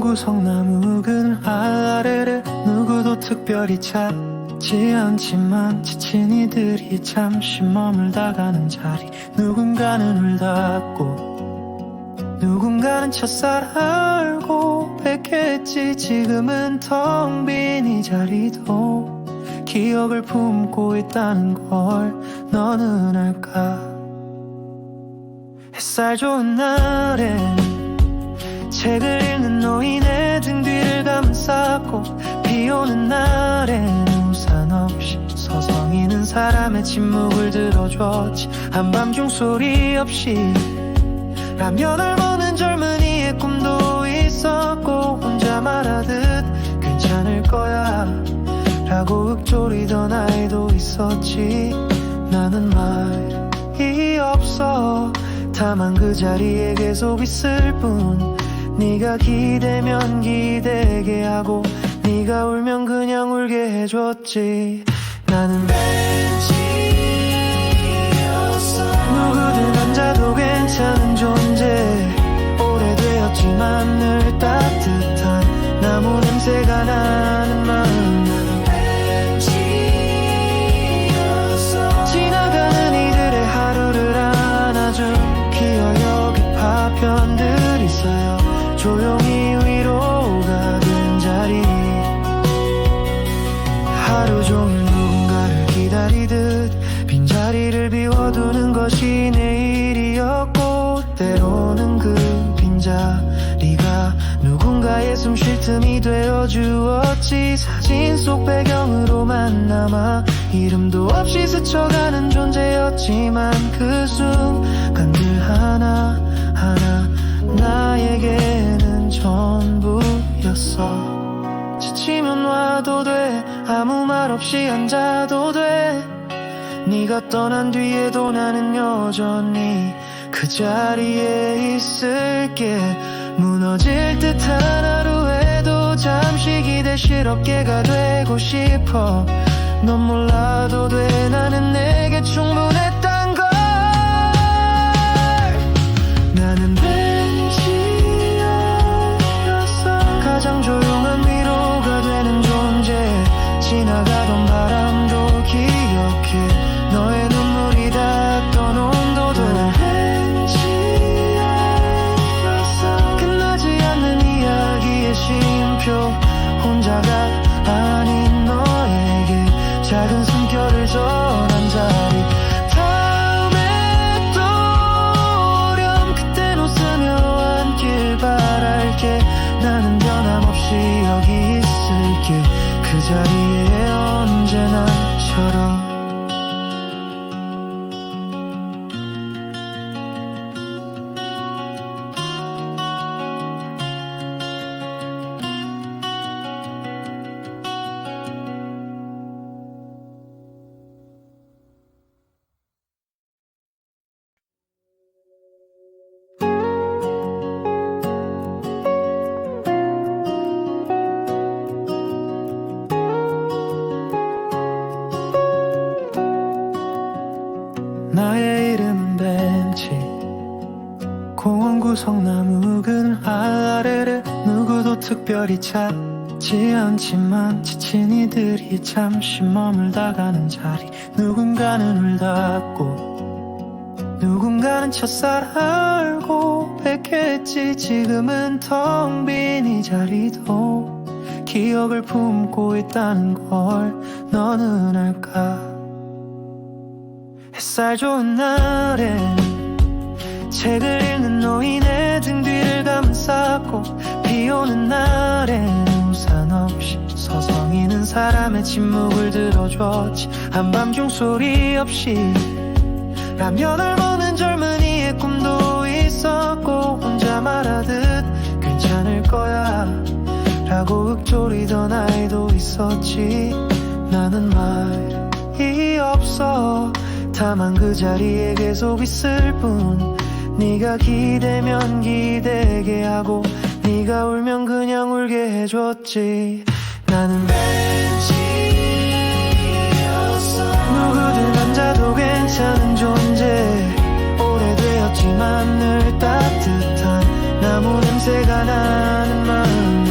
구석 나무 그늘 아래를 누구도 특별히 찾지 않지만 지친 이들이 잠시 머물다가는 자리, 누군가는 울닫고 누군가는 첫살 알고 뺏겠지. 지금은 텅 빈 이 자리도 기억을 품고 있다는 걸 너는 알까? 햇살 좋은 날엔 책을 읽는 노인의 등 뒤를 감싸고, 비 오는 날엔 우산 없이 서성이는 사람의 침묵을 들어줬지. 한밤중 소리 없이 라면을 먹는 젊은이의 꿈도 있었고, 혼자 말하듯 괜찮을 거야 라고 읊조리던 아이도 있었지. 나는 말이 없어. 다만 그 자리에 계속 있을 뿐. 네가 기대면 기대게 하고, 네가 울면 그냥 울게 해줬지. 나는 벤치였어. 누구든 앉아도 괜찮은 존재. 오래되었지만 늘 따뜻한 나무 냄새가 나는 마음. 나는 벤치였어. 지나가는 이들의 하루를 안아준 기어여기 파편들 있어요. 조용히 위로가 된 자리. 하루 종일 누군가를 기다리듯 빈자리를 비워두는 것이 내일이었고, 때로는 그 빈자리가 누군가의 숨 쉴 틈이 되어주었지. 사진 속 배경으로만 남아 이름도 없이 스쳐가는 존재였지만, 그 순간들 하나하나 나에게는 전부였어. 지치면 와도 돼. 아무 말 없이 앉아도 돼. 네가 떠난 뒤에도 나는 여전히 그 자리에 있을게. 무너질 듯한 하루에도 잠시 기대실 어깨가 되고 싶어. 넌 몰라도 돼. 나는 내게 충분했단 걸. 나는 가장 조용한 위로가 되는 존재. 지나가던 바람도 기억해. 너의 눈물이 닿던 온도도. 끝나지 않는 이야기의 쉼표. 혼자가 아닌 너에게 작은 숨결을 전한 자리. 다음에 또 오렴 그땐 웃으며 앉길 바랄게. 나는 변함없이 여기 있을게. 그 자리에 언제나처럼. 나의 이름은 벤치. 공원 구석 나무 그늘 아래를 누구도 특별히 찾지 않지만 지친 이들이 잠시 머물다가는 자리. 누군가는 울닫고 누군가는 첫살 알고 뺏겠지. 지금은 텅 빈 이 자리도 기억을 품고 있다는 걸 너는 알까? 햇살 좋은 날엔 책을 읽는 노인의 등 뒤를 감싸고, 비 오는 날엔 우산 없이 서성이는 사람의 침묵을 들어줬지. 한밤중 소리 없이 라면을 먹는 젊은이의 꿈도 있었고, 혼자 말하듯 괜찮을 거야 라고 읊조리던 아이도 있었지. 나는 말이 없어. 다만 그 자리에 계속 있을 뿐. 네가 기대면 기대게 하고, 네가 울면 그냥 울게 해줬지. 나는 벤치였어. 누구든 앉아도 괜찮은 존재. 오래되었지만 늘 따뜻한 나무 냄새가 나는 마음.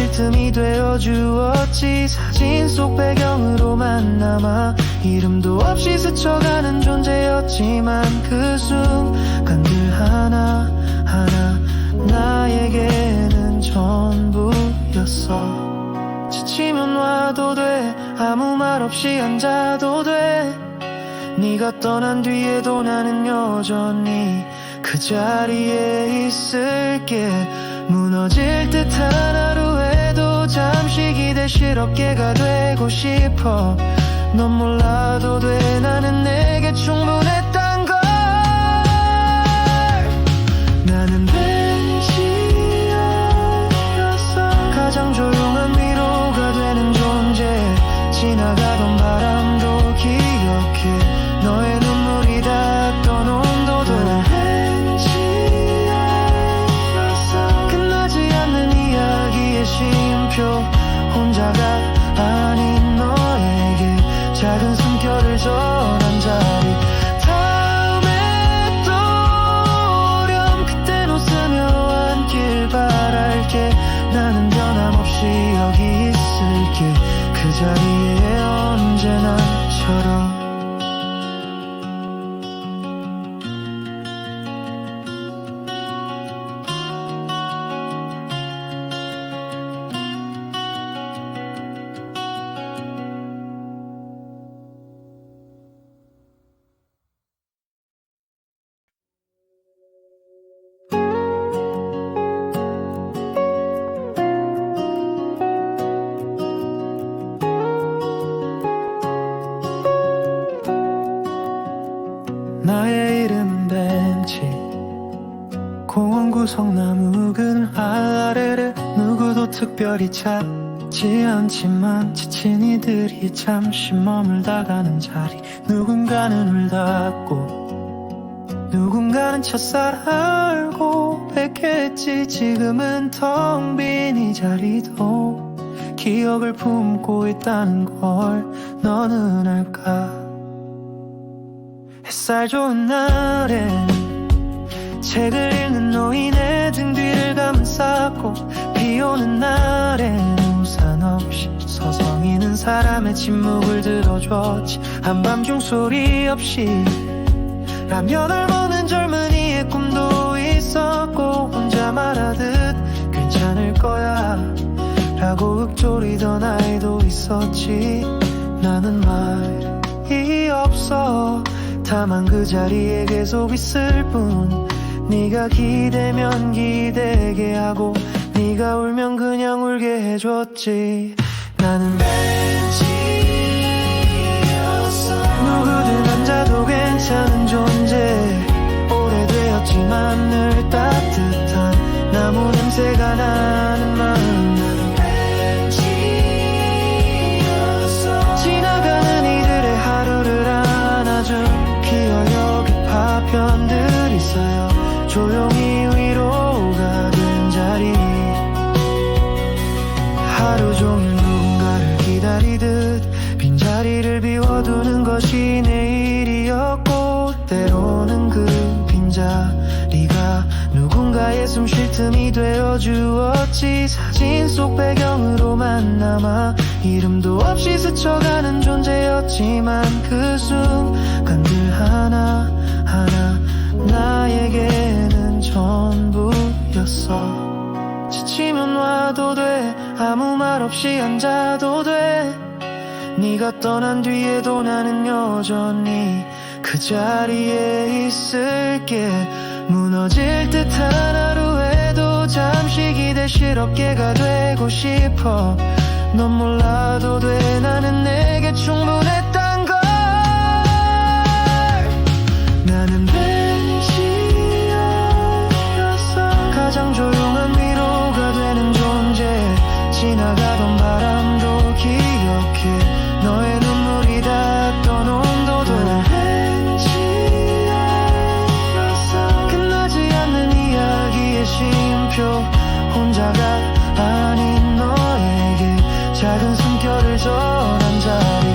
쉴 틈이 되어주었지. 사진 속 배경으로만 남아 이름도 없이 스쳐가는 존재였지만 그 순간들 하나하나 나에게는 전부였어. 지치면 와도 돼, 아무 말 없이 앉아도 돼. 네가 떠난 뒤에도 나는 여전히 그 자리에 있을게. 무너질 듯한 하루에도 잠시 기대실 어깨가 되고 싶어. 넌 몰라도 돼, 나는 내게 충분했단 걸. 나는 벤치였어. 가장 조용한 위로가 되는 존재. 지나가던 바람도 기억해. 너의 눈물이 닿던 온도도. 나는 벤치였어. 끝나지 않는 이야기의 쉼표. 혼자가 아닌 너에게 작은 숨결을 전한 자리. 다음에 또 오렴 그땐 웃으며 앉길 바랄게. 나는 변함없이 여기 있을게. 그 자리에 언제나처럼. 나의 이름은 벤치. 공원 구석 나무 그늘 아래를 누구도 특별히 찾지 않지만 지친 이들이 잠시 머물다가는 자리. 누군가는 울답고 누군가는 첫살 알고 뵙겠지. 지금은 텅 빈 이 자리도 기억을 품고 있다는 걸 너는 알까? 햇살 좋은 날엔 책을 읽는 노인의 등 뒤를 감쌌고, 비 오는 날엔 우산 없이 서성이는 사람의 침묵을 들어줬지. 한밤중 소리 없이 라면을 먹는 젊은이의 꿈도 있었고, 혼자 말하듯 괜찮을 거야 라고 읊조리던 아이도 있었지. 나는 말이 없어. 다만 그 자리에 계속 있을 뿐. 네가 기대면 기대게 하고 네가 울면 그냥 울게 해줬지. 나는 벤치였어. 누구든 앉아도 괜찮은 존재. 오래되었지만 늘 따뜻한 나무 냄새가 나는 마음. 나는 벤치였어. 지나가는 이들의 하루를 안아준 기어역의 파편들이 쌓여 조용히 위로가 된 자리. 하루 종일 누군가를 기다리듯 빈자리를 비워두는 것이 내일이었고, 때로는 그 빈자리가 누군가의 숨 쉴 틈이 되어주었지. 사진 속 배경으로만 남아 이름도 없이 스쳐가는 존재였지만 그 순간들 하나하나 나에게는 전부였어. 지치면 와도 돼, 아무 말 없이 앉아도 돼. 네가 떠난 뒤에도 나는 여전히 그 자리에 있을게. 무너질 듯한 하루에도 잠시 기대실 어깨가 되고 싶어. 넌 몰라도 돼, 나는 내게 충분했단 걸. 나는 벤치였어. 가장 조용한 위로가 되는 존재. 지나가던 바람도 기억해. 너의 눈물이 닿던 온도도. 나는 벤치였어. 끝나지 않는 이야기의 쉼표. 혼자가 아닌 너에게 작은 숨결을 전한 자리.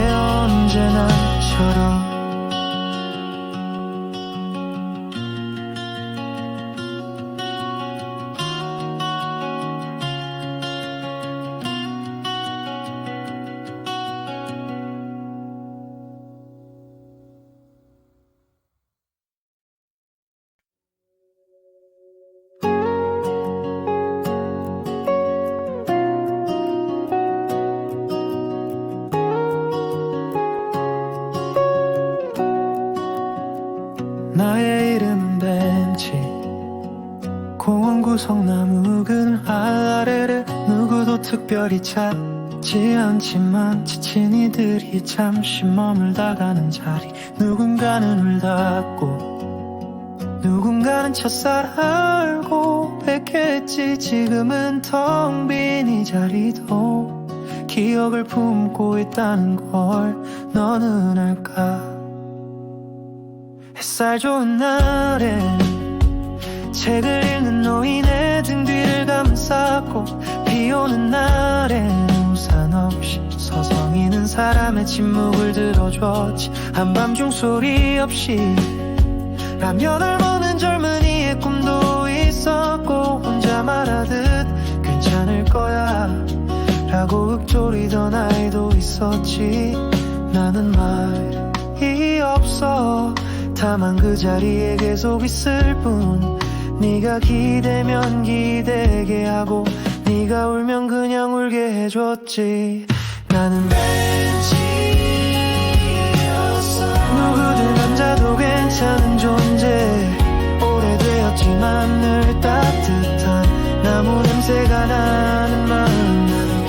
언제나처럼. 나의 이름은 벤치, 공원 구석 나무 그늘 아래를 누구도 특별히 찾지 않지만 지친 이들이 잠시 머물다가는 자리. 누군가는 울닫고 누군가는 첫사랑 알고 뺏겠지. 지금은 텅 빈 이 자리도 기억을 품고 있다는 걸 너는 알까? 햇살 좋은 날엔 책을 읽는 노인의 등 뒤를 감싸고, 비 오는 날엔 우산 없이 서성이는 사람의 침묵을 들어줬지. 한밤중 소리 없이 라면을 먹는 젊은이의 꿈도 있었고, 혼자 말하듯 괜찮을 거야 라고 읊조리던 아이도 있었지. 나는 말이 없어, 다만 그 자리에 계속 있을 뿐. 네가 기대면 기대게 하고, 네가 울면 그냥 울게 해줬지. 나는 벤치였어, 누구든 앉아도 괜찮은 존재. 오래되었지만 늘 따뜻한 나무 냄새가 나는 마음. 나는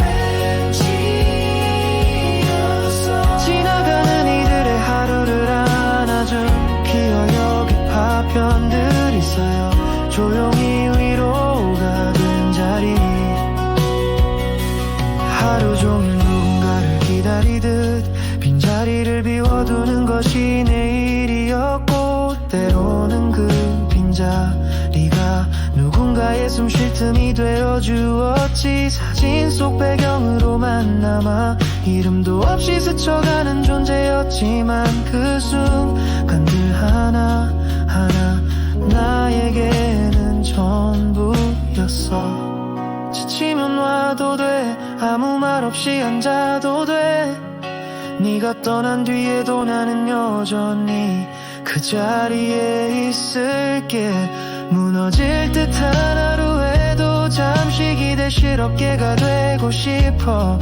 벤치였어, 지나가는 이들의 하루를 안아준 기어역의 파편들이 쌓여 조용히 위로가 된 자리. 하루 종일 누군가를 기다리듯 빈자리를 비워두는 것이 내일이었고, 때로는 그 빈자리가 누군가의 숨 쉴 틈이 되어주었지. 사진 속 배경으로만 남아 이름도 없이 스쳐가는 존재였지만, 그 순간들 하나하나 나에게는 전부였어. 지치면 와도 돼, 아무 말 없이 앉아도 돼. 네가 떠난 뒤에도 나는 여전히 그 자리에 있을게. 무너질 듯한 하루에도 잠시 기대실 어깨가 되고 싶어.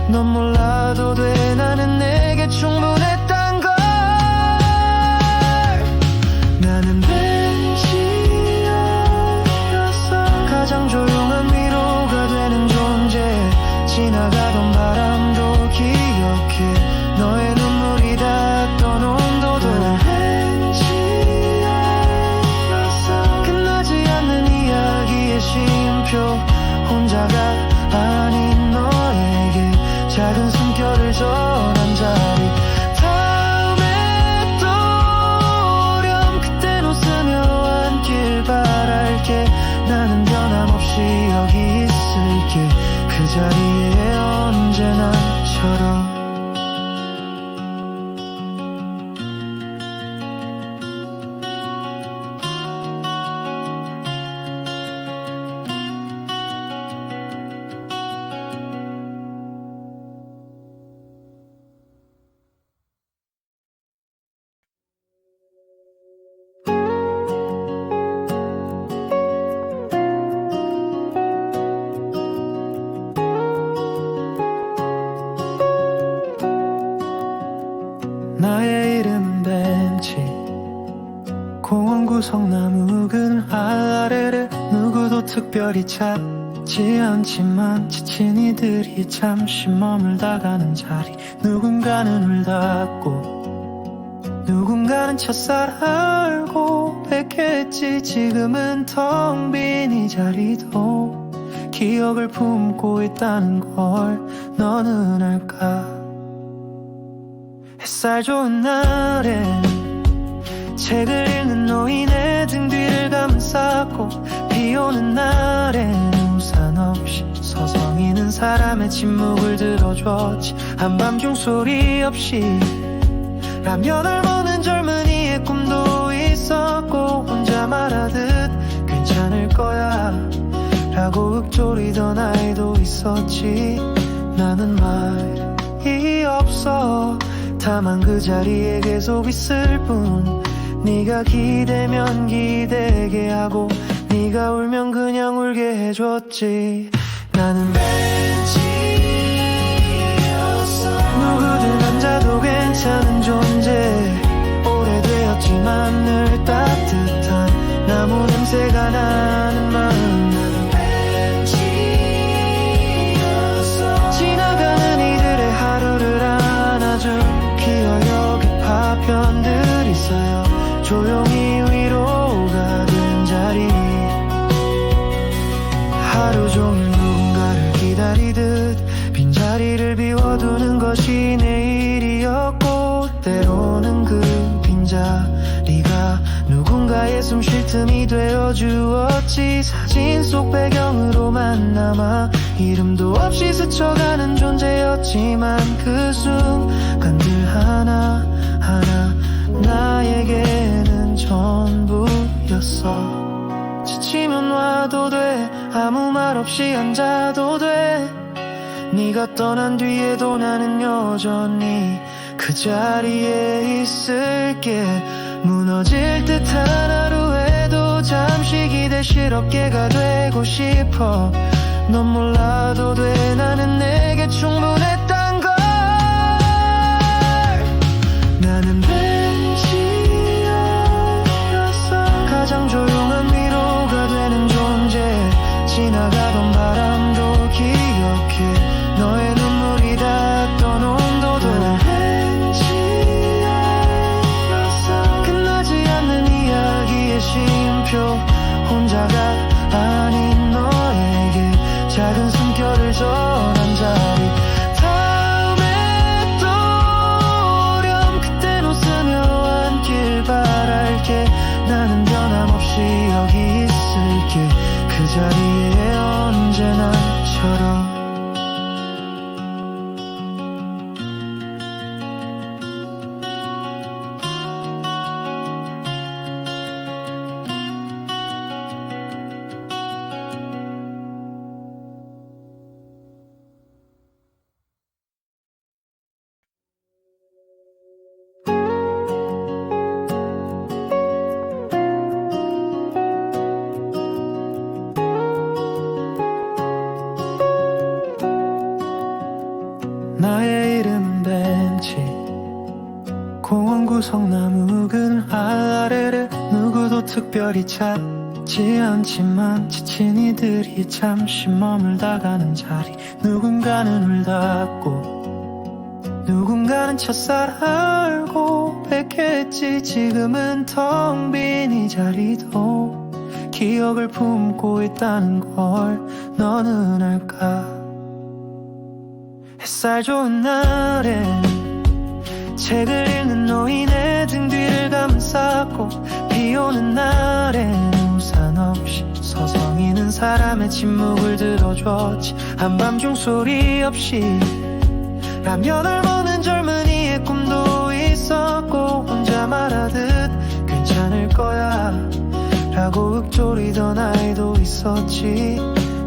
넌 몰라도 돼, 나는 내게 충분했단 걸. 나는 벤치였어, 가장 조용한 위로가 되는 존재. 지나가던 바람도 기억해, 너의 눈물이 닿던 온도도. 나는 벤치였어, 끝나지 않는 이야기의 쉼표. 혼자가 아닌 너에게 작은 숨결을 전한 자리. 다음에 또 오렴 그땐 웃으며 앉길 바랄게. 나는 변함없이 여기 있을게, 그 자리에 언제나처럼. 나의 이름은 벤치, 공원 구석 나무 그늘 아래를 누구도 특별히 찾지 않지만 지친 이들이 잠시 머물다가는 자리. 누군가는 울닫고 누군가는 첫사랑 알고 뺏겠지. 지금은 텅 빈 이 자리도 기억을 품고 있다는 걸 너는 알까? 햇살 좋은 날엔 책을 읽는 노인의 등 뒤를 감싸고, 비 오는 날엔 우산 없이 서성이는 서성이는 사람의 침묵을 들어줬지. 한밤중 소리 없이 라면을 먹는 젊은이의 꿈도 있었고, 혼자 말하듯 괜찮을 거야 라고 읊조리던 아이도 있었지. 나는 말이 없어. 다만 그 자리에 계속 있을 뿐. 네가 기대면 기대게 하고, 네가 울면 그냥 울게 해줬지. 나는 벤치였어. 누구든 앉아도 괜찮은 존재. 오래되었지만 늘 따뜻한 나무 냄새가 나는 마음. 나는 벤치였어. 지나가는 이들의 하루를 안아줄 기어역의 파편들이 쌓여 조용히 위로가 된 자리. 하루 종일 누군가를 기다리듯 빈자리를 비워두는 것이 내일이었고, 때로는 그 빈자리가 누군가의 숨 쉴 틈이 되어주었지. 사진 속 배경으로만 남아 이름도 없이 스쳐가는 존재였지만, 그 순간들 하나하나 나에게는 전부였어. 지치면 와도 돼, 아무 말 없이 앉아도 돼. 네가 떠난 뒤에도 나는 여전히 그 자리에 있을게. 무너질 듯한 하루에도 잠시 기대실 어깨가 되고 싶어. 넌 몰라도 돼, 나는 내게 충분했단 걸. 나는 벤치였어. 가장 조용한 위로가 되는 존재. 지나가던 바람도 기억해, 너의 눈물이 닿았던 온도도. 나는 벤치였어. 끝나지 않는 이야기의 쉼표. 혼자가 아닌 너에게 작은 숨결을 전한 자리. 다음에 또 오렴 그땐 웃으며 앉길 바랄게. 나는 변함없이 여기 있을게, 그 자리에 언제나처럼. 나의 이름은 벤치. 공원 구석 나무 그늘 아래를 누구도 특별히 찾지 않지만, 지친 이들이 잠시 머물다가는 자리. 누군가는 울답고 누군가는 첫살 알고 뵙겠지. 지금은 텅 빈 이 자리도 기억을 품고 있다는 걸 너는 알까? 햇살 좋은 날엔 책을 읽는 노인의 등 뒤를 감싸고, 비 오는 날엔 우산 없이 서성이는 사람의 침묵을 들어줬지. 한밤중 소리 없이 라면을 먹는 젊은이의 꿈도 있었고, 혼자 말하듯 괜찮을 거야 라고 읊조리던 아이도 있었지.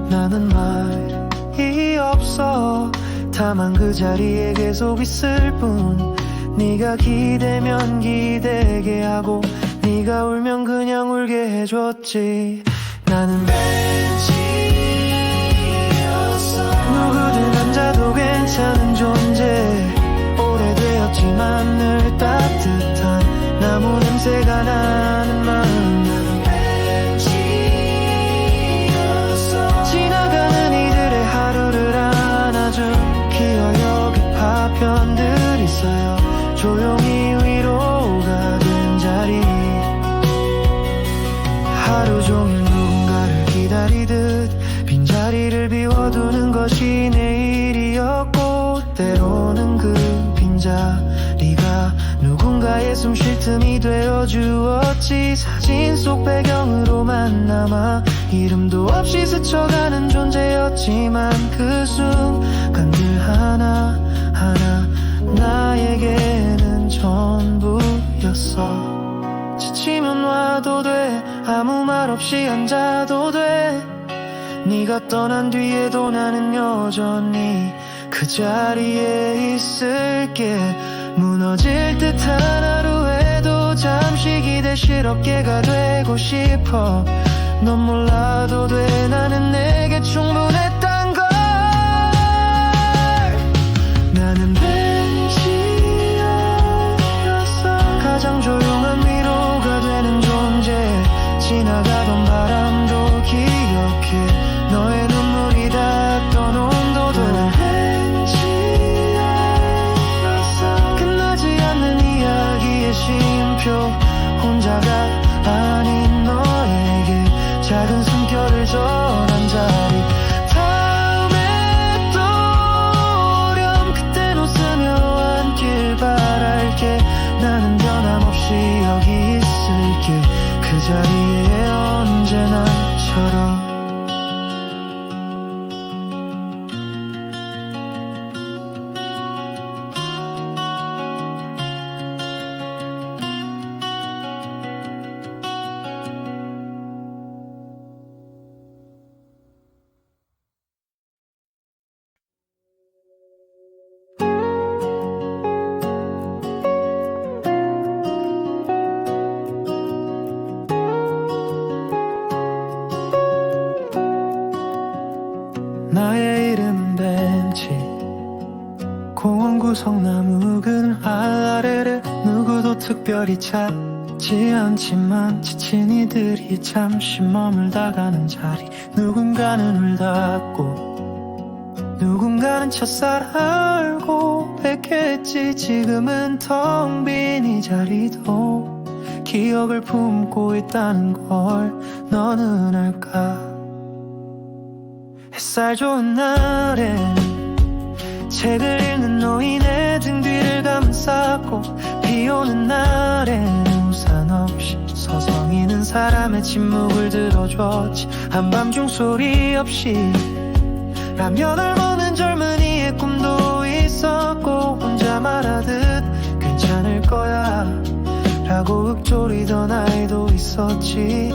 나는 말이 없어. 다만 그 자리에 계속 있을 뿐. 네가 기대면 기대게 하고, 네가 울면 그냥 울게 해줬지. 나는 벤치였어. 누구든 앉아도 괜찮은 존재. 오래되었지만 늘 따뜻한 나무 냄새가 나는 마음. 나는 벤치였어. 지나가는 이들의 하루를 안아줄 기어역의 파편들이 쌓여 조용히 위로가 된 자리. 하루 종일 누군가를 기다리듯 빈자리를 비워두는 것이 내일이었고, 때로는 그 빈자리 빈자리가 누군가의 숨 쉴 틈이 되어주었지. 사진 속 배경으로만 남아 이름도 없이 스쳐가는 존재였지만 그 순간들 하나하나 나에게는 전부였어. 지치면 와도 돼, 아무 말 없이 앉아도 돼. 네가 떠난 뒤에도 나는 여전히 그 자리에 있을게. 무너질 듯한 하루에도 잠시 기대실 어깨가 되고 싶어. 넌 몰라도 돼, 나는 내게 충분했단 걸. 나는 벤치였어. 가장 조용한 위로가 되는 존재. 지나가던 바람도 기억해. 너의 눈물이 닿던 온도도. 나는 벤치였어. 끝나지 않는 이야기의 쉼표. 혼자가 아닌 너에게 작은 숨결을 전한 자리. 다음에 또 오렴 그땐 웃으며 앉길 바랄게. 나는 변함없이 여기 있을게. 그 자리에 언제나처럼. 나의 이름은 벤치. 공원 구석 나무 그늘 아래를 누구도 특별히 찾지 않지만 지친 이들이 잠시 머물다가는 자리. 누군가는 울답고 누군가는 첫살 알고 뵙겠지. 지금은 텅 빈 이 자리도 기억을 품고 있다는 걸 너는 알까? 햇살 좋은 날엔 책을 읽는 노인의 등 뒤를 감쌌고, 비 오는 날엔 우산 없이 서성이는 사람의 침묵을 들어줬지. 한밤중 소리 없이 라면을 먹는 젊은이의 꿈도 있었고, 혼자 말하듯 괜찮을 거야 라고 읊조리던 아이도 있었지.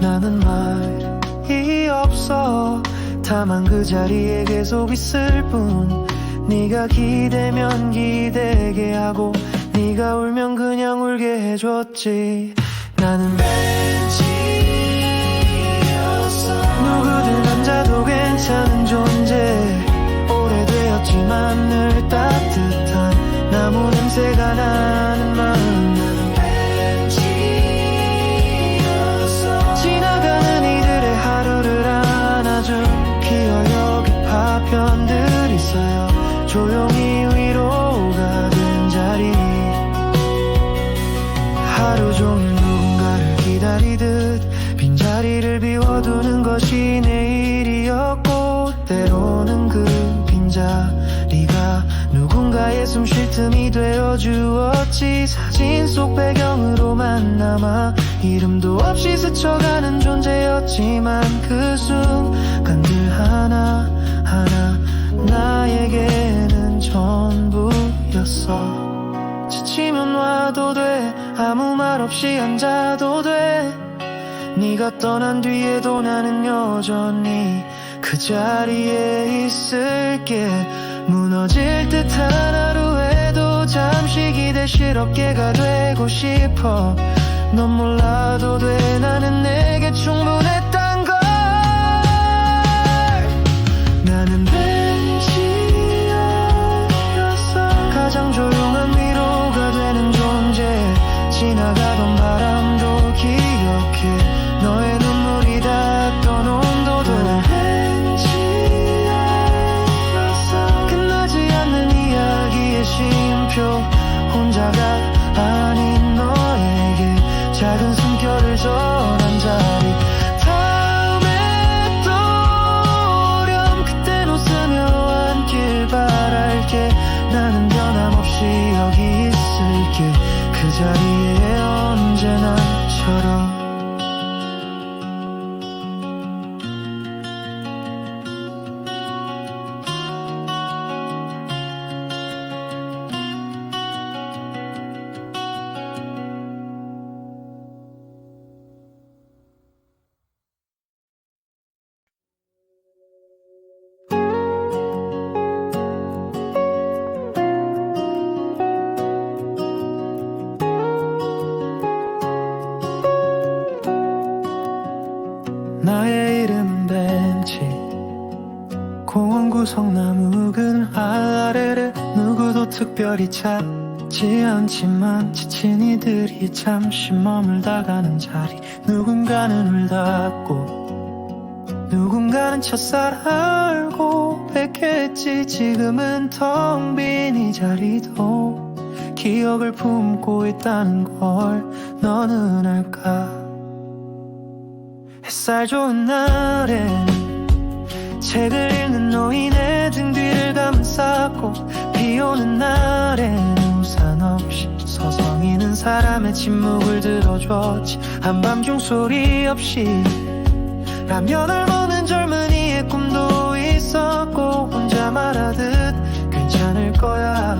나는 말이 없어. 다만 그 자리에 계속 있을 뿐. 네가 기대면 기대게 하고 네가 울면 그냥 울게 해줬지. 나는 벤치였어. 누구든 앉아도 괜찮은 존재. 오래되었지만 늘 따뜻한 나무 냄새가 나는 마음. 나는 벤치였어. 지나가는 이들의 하루를 안아준 기어여기 파편들 있어요. 조용히 위로가 된 자리. 하루 종일 누군가를 기다리듯 빈자리를 비워두는 것이 내일이었고, 때로는 그 빈자리가 누군가의 숨 쉴 틈이 되어주었지. 사진 속 배경으로만 남아 이름도 없이 스쳐가는 존재였지만 그 순간들 하나하나 나에게는 전부였어. 지치면 와도 돼, 아무 말 없이 앉아도 돼. 네가 떠난 뒤에도 나는 여전히 그 자리에 있을게. 무너질 듯한 하루에도 잠시 기대실 어깨가 되고 싶어. 넌 몰라도 돼, 나는 내게 충분했단 걸. 나는 벤치였어. 가장 조용한 위로가 되는 존재. 지나가던 바람도 기억해. 너의 눈물이 닿던 온도도. 나는 벤치였어. 끝나지 않는 이야기의 쉼표. 혼자가 아닌 너에게 작은 숨결을 전한 자리. 다음에 또 오렴 그땐 웃으며 앉길 바랄게. 나는 변함없이 여기 그 자리에 언제나처럼. 나의 이름은 벤치, 공원 구석 나무 그늘 아래를 누구도 특별히 찾지 않지만 지친 이들이 잠시 머물다가는 자리. 누군가는 울답고 누군가는 첫사랑 알고 뵙겠지. 지금은 텅 빈 이 자리도 기억을 품고 있다는 걸 너는 알까? 햇살 좋은 날엔 책을 읽는 노인의 등 뒤를 감싸고, 비 오는 날엔 우산 없이 서성이는 사람의 침묵을 들어줬지. 한밤중 소리 없이 라면을 먹는 젊은이의 꿈도 있었고, 혼자 말하듯 괜찮을 거야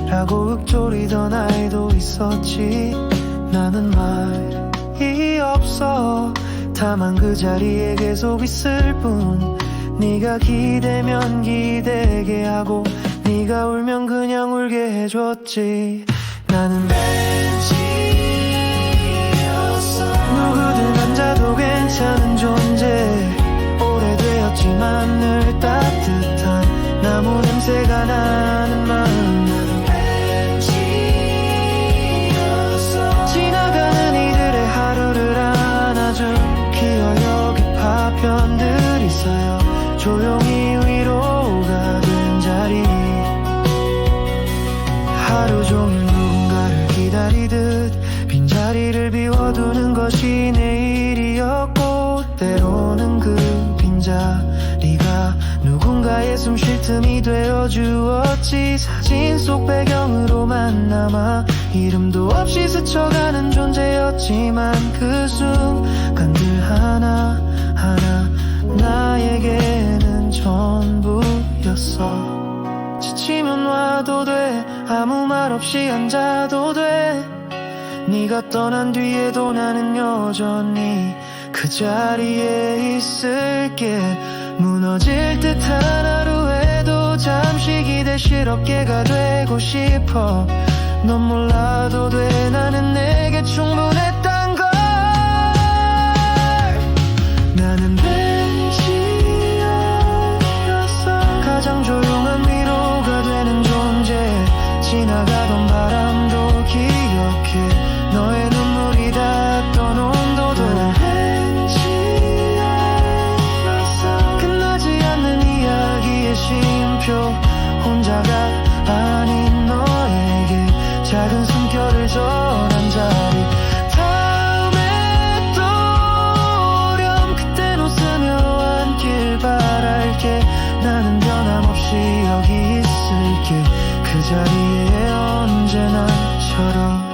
라고 읊조리던 아이도 있었지. 나는 말이 없어. 다만 그 자리에 계속 있을 뿐. 네가 기대면 기대게 하고 네가 울면 그냥 울게 해줬지. 나는 벤치였어. 누구든 앉아도 괜찮은 존재. 오래되었지만 늘 따뜻한 나무 냄새가 나는 마음. 나는 벤치였어. 지나가는 이들의 하루를 안아준 기어여기 파편들이 쌓여 조용히 위로가 된 자리. 하루 종일 누군가를 기다리듯 빈자리를 비워두는 것이 내일이었고, 때로는 그 빈자리가 누군가의 숨 쉴 틈이 되어주었지. 사진 속 배경으로만 남아 이름도 없이 스쳐가는 존재였지만, 그 순간들 하나하나 나에게는 전부였어. 지치면 와도 돼, 아무 말 없이 앉아도 돼. 네가 떠난 뒤에도 나는 여전히 그 자리에 있을게. 무너질 듯한 하루에도 잠시 기대실 어깨가 되고 싶어. 넌 몰라도 돼, 나는 내게 충분했단 걸. 나는 벤치였어. 가장 조용한 위로가 되는 존재. 지나가던 바람도 기억해, 너의 눈물이 닿던 온도도. 나는 벤치였어. 끝나지 않는 이야기의 쉼표. 혼자가 아닌 너에게 작은 숨결을 전한 자리. 다음에 또 오렴 그땐 웃으며 앉길 바랄게. 나는 변함없이 여기 있을게. 그 자리에 언제나처럼.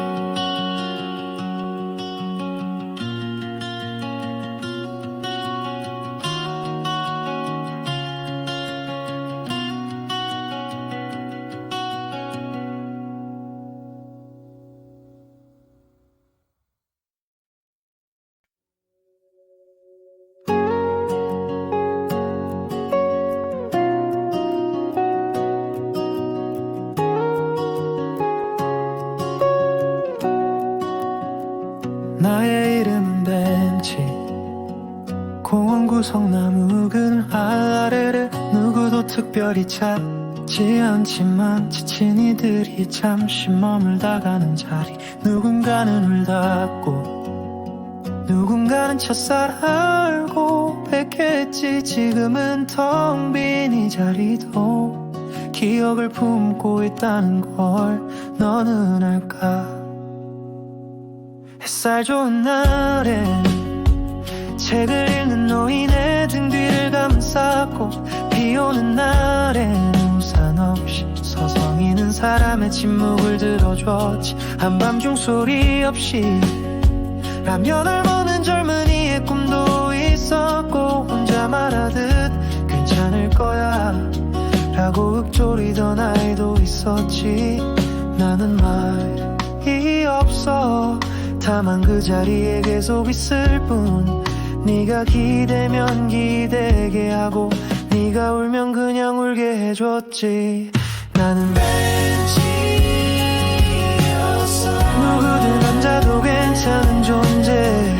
나의 이름은 벤치, 공원 구석 나무 그늘 아래를 누구도 특별히 찾지 않지만 지친 이들이 잠시 머물다가는 자리. 누군가는 울답고 누군가는 첫사랑 알고 뵙겠지. 지금은 텅 빈 이 자리도 기억을 품고 있다는 걸 너는 알까? 햇살 좋은 날엔 책을 읽는 노인의 등 뒤를 감싸고, 비 오는 날엔 우산 없이 서성이는 서성이는 사람의 침묵을 들어줬지. 한밤중 소리 없이 라면을 먹는 젊은이의 꿈도 있었고, 혼자 말하듯 괜찮을 거야 라고 읊조리던 아이도 있었지. 나는 말이 없어. 다만 그 자리에 계속 있을 뿐. 네가 기대면 기대게 하고, 네가 울면 그냥 울게 해줬지. 나는 벤치였어. 누구든 앉아도 괜찮은 존재.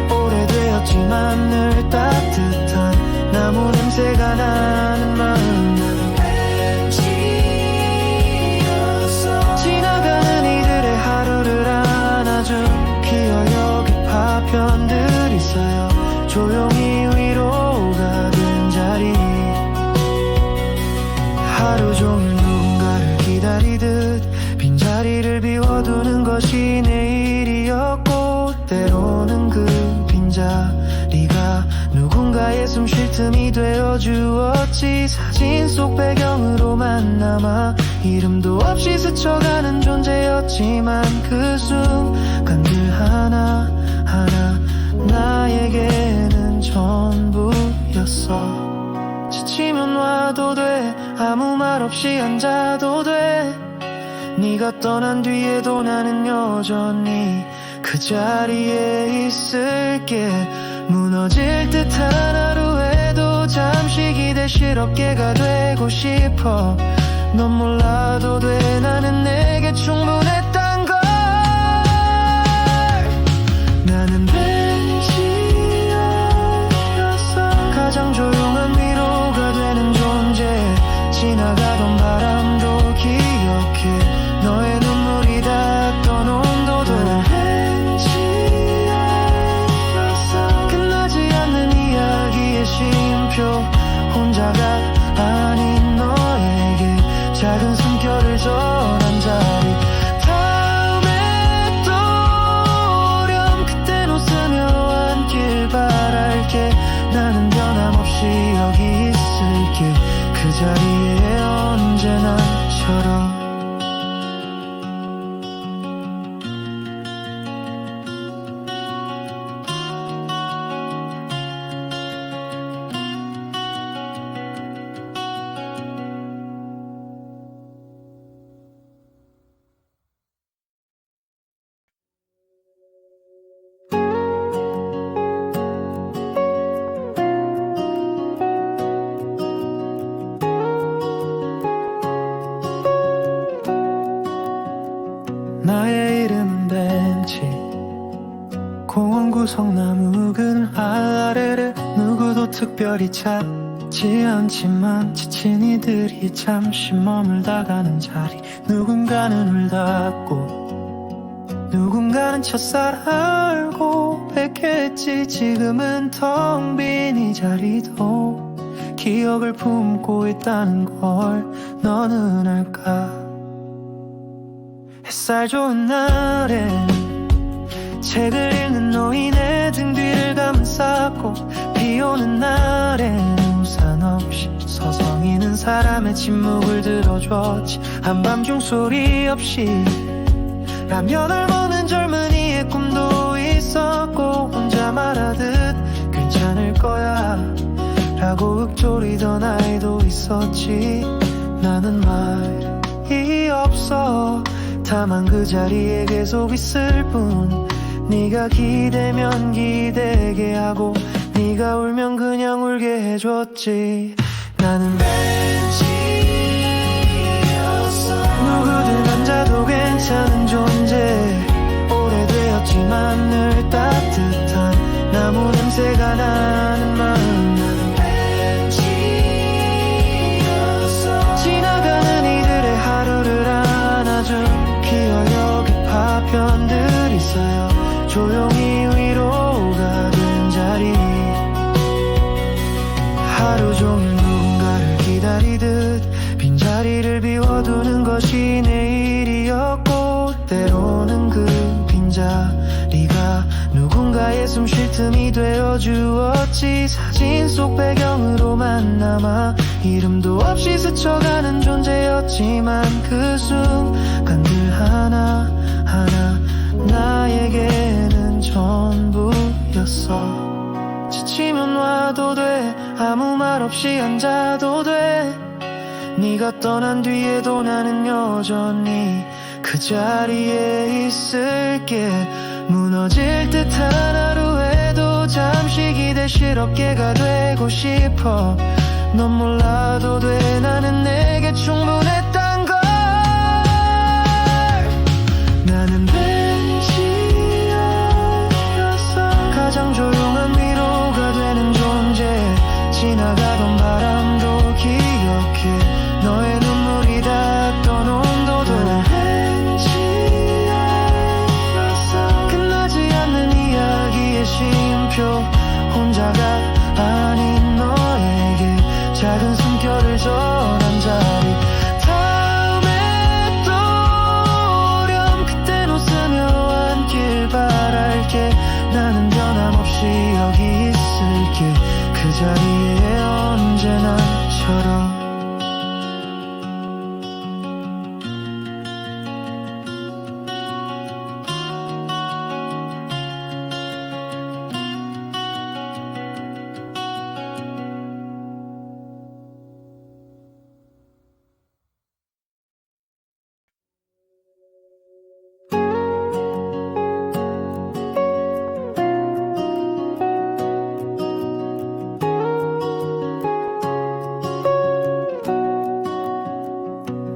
오래되었지만 늘 따뜻한 나무 냄새가 나는 마음. 나는 벤치였어. 지나가는 이들의 하루를 안아준 기어역의 파편들이 쌓여 조용히 위로가 된 자리. 하루 종일 누군가를 기다리듯 빈자리를 비워두는 것이 내일이었고, 때로는 그 빈자리가 누군가의 숨 쉴 틈이 되어주었지. 사진 속 배경으로만 남아 이름도 없이 스쳐가는 존재였지만, 그 순간들 하나하나 나에게는 전부였어. 지치면 와도 돼, 아무 말 없이 앉아도 돼. 네가 떠난 뒤에도 나는 여전히 그 자리에 있을게. 무너질 듯한 하루에도 잠시 기대실 어깨가 되고 싶어. 넌 몰라도 돼, 나는 내게 충분했단 걸. 나는 벤치였어. 가장 조용한 위로가 되는 존재. 지나가던 바람도 기억해. 너의 눈물이 닿던 온도도. 나는 벤치였어. 끝나지 않는 이야기의 쉼표. 혼자가 아닌 너에게 작은 숨결을 전한 자리. 다음에 또 오렴 그땐 웃으며 앉길 바랄게. 나는 변함없이 여기 있을게. 그 자리에 언제나처럼. 나의 이름은 벤치. 공원 구석 나무 그늘 아래를 누구도 특별히 찾지 않지만, 지친 이들이 잠시 머물다가는 자리. 누군가는 울다고, 누군가는 첫사랑 알고 뵙겠지. 지금은 텅 빈 이 자리도 기억을 품고 있다는 걸 너는 알까? 햇살 좋은 날엔 책을 읽는 노인의 등 뒤를 감쌌고, 비 오는 날엔 우산 없이 서성이는 사람의 침묵을 들어줬지. 한밤중 소리 없이 라면을 먹는 젊은이의 꿈도 있었고, 혼자 말하듯 괜찮을 거야 라고 읊조리던 아이도 있었지. 나는 말이 없어. 다만 그 자리에 계속 있을 뿐. 네가 기대면 기대게 하고, 네가 울면 그냥 울게 해줬지. 나는 벤치였어. 누구든 앉아도 괜찮은 존재. 오래되었지만 늘 따뜻한 나무 냄새가 나는 마음. 나는 벤치였어. 지나가는 이들의 하루를 안아준 기어역의 파편들이 쌓여 조용히 위로가 된 자리. 하루 종일 누군가를 기다리듯 빈자리를 비워두는 것이 내일이었고, 때로는 그 빈자리가 누군가의 숨 쉴 틈이 되어주었지. 주었지. 사진 속 배경으로만 남아 이름도 없이 스쳐가는 존재였지만 그 순간들 하나하나 나에게는 전부였어. 지치면 와도 돼, 아무 말 없이 앉아도 돼. 네가 떠난 뒤에도 나는 여전히 그 자리에 있을게. 무너질 듯한 하루에도 잠시 기대실 어깨가 되고 싶어. 넌 몰라도 돼, 나는 내게 충분했단 걸. 나는 벤치였어. 가장 조용한 위로가 되는 존재. 지나가던 바람도 기억해. 너의 눈물이 닿던 온도도. 나는 벤치였어. 끝나지 않는 이야기의 쉼표. 혼자가 아닌 너에게 작은 숨결을 전한 자리. 다음에 또 오렴 그땐 웃으며 앉길 바랄게. 나는 변함없이 여기 있을게. 그 자리에 언제나처럼.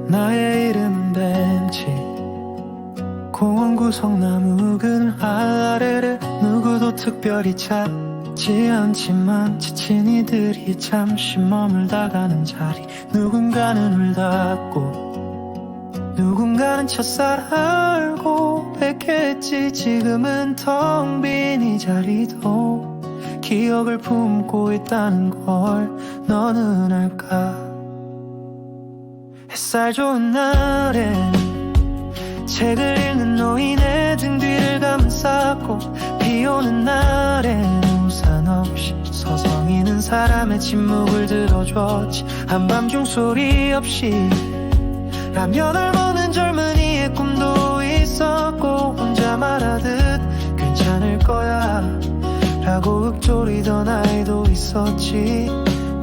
나의 이름은 벤치. 공원 구석 나무 그늘 아래를 누구도 특별히 찾지 않지만 지친 이들이 잠시 머물다가는 자리. 누군가는 울닫고 누군가는 첫살 알고 뵙겠지. 지금은 텅 빈 이 자리도 기억을 품고 있다는 걸 너는 알까? 햇살 좋은 날엔 책을 읽는 노인의 등 뒤를 감쌌고, 비 오는 날엔 우산 없이 서성이는 사람의 침묵을 들어줬지. 한밤중 소리 없이 라면을 먹는 젊은이의 꿈도 있었고, 혼자 말하듯 괜찮을 거야 라고 읊조리던 아이도 있었지.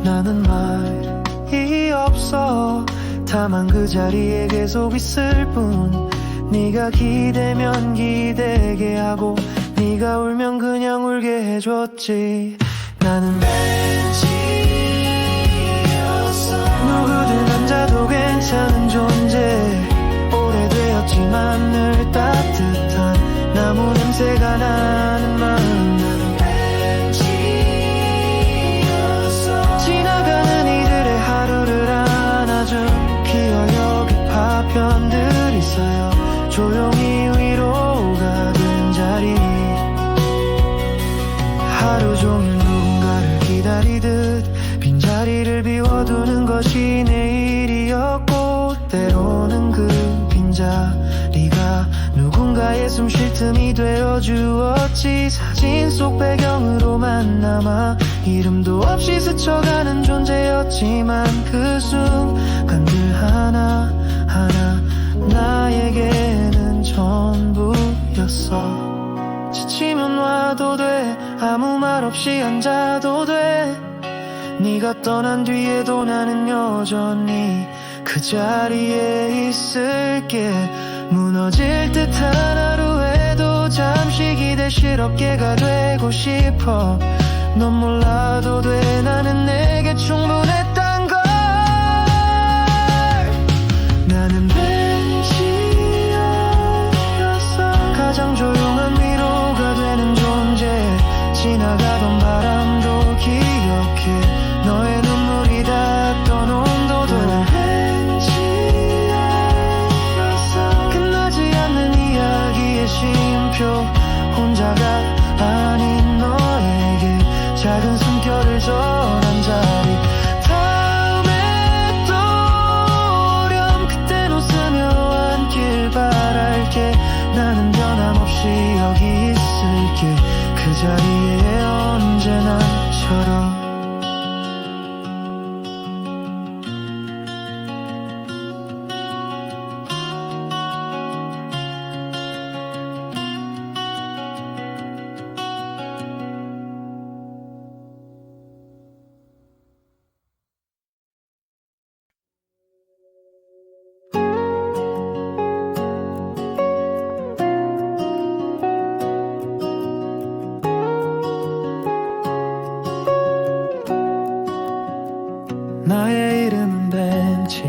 나는 말이 없어. 다만 그 자리에 계속 있을 뿐. 네가 기대면 기대게 하고 네가 울면 그냥 울게 해줬지. 나는 벤치였어. 누구든 앉아도 괜찮은 존재. 오래되었지만 늘 따뜻한 나무 냄새가 나는 마음. 나는 벤치였어. 지나가는 이들의 하루를 안아준 기어역의 파편들이 쌓여 조용히 위로가 된 자리. 하루 종일 누군가를 기다리듯 빈자리를 비워두는 것이 내일이었고, 때로는 그 빈자리가 누군가의 숨 쉴 틈이 되어주었지. 사진 속 배경으로만 남아 이름도 없이 스쳐가는 존재였지만 그 순간들 하나하나 나에게는 전부였어. 지치면 와도 돼, 아무 말 없이 앉아도 돼. 네가 떠난 뒤에도 나는 여전히 그 자리에 있을게. 무너질 듯한 하루에도 잠시 기대실 어깨가 되고 싶어. 넌 몰라도 돼, 나는 내게 충분했단 걸. 나는 벤치였어. 가장 조용한 위로가 되는 존재. 지나가던 바람도 기억해. 너의 눈물이 닿던 온도도. 나는 벤치였어. 끝나지 않는 이야기의 쉼표. 혼자가 아닌 너에게 작은 숨결을 전한 자리. 다음에 또 오렴 그땐 웃으며 앉길 바랄게. 나는 변함없이 여기 있을게. 그 자리에 언제나 나처럼. 나의 이름은 벤치.